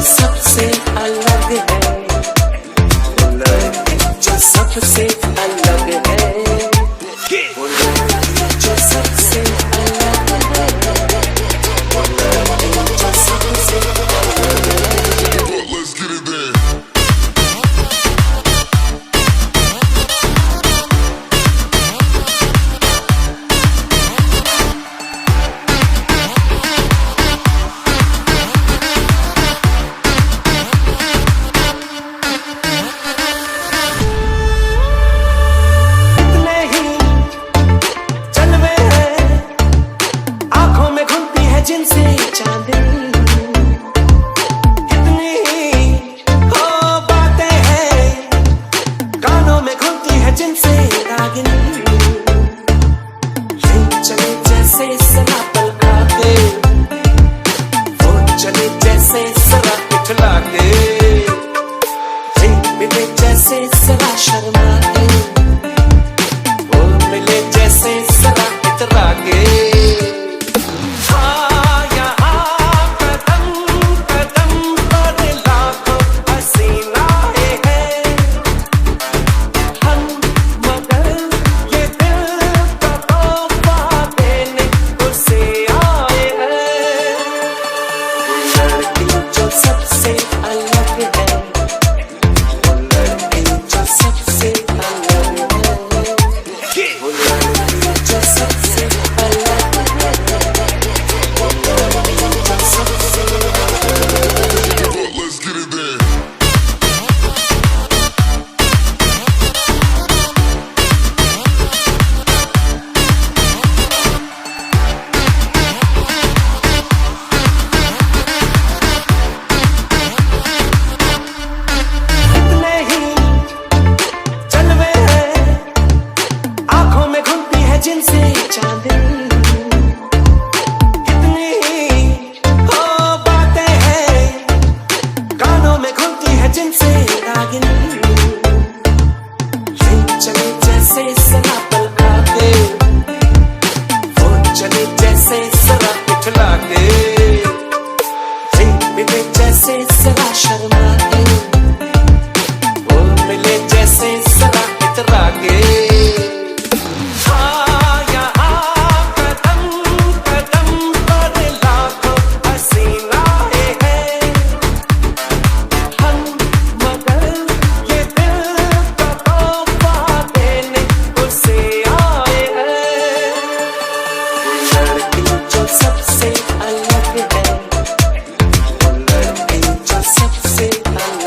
सबसे अलग है वो लड़की जो सबसे अलग है, वो लड़की जो सबसे अलग है। Let's get it there. जिनसे चांदनी कितनी हो बातें हैं, कानों में घुलती है जिनसे रागिनी। चले जैसे सरा पलका के, वो चले जैसे सरा पिछला के, मिले जैसे सरा शर्मा के, वो मिले जैसे सरा इतरा के। सबसे अलग है वो लड़की जो सबसे अलग है, वो लड़की जो सबसे अलग है, वो लड़की जो सबसे अलग है। Let's get it there. जिनसे चांदनी कितनी हो बातें हैं, कानों में घुलती है जिनसे रागिनी। चले जैसे सरा पलका के, वो चले जैसे सरा पिछला के, मिले जैसे सरा शर्मा के, वो मिले जैसे सरा इतरा के। सबसे अलग है वो लड़की जो सबसे अलग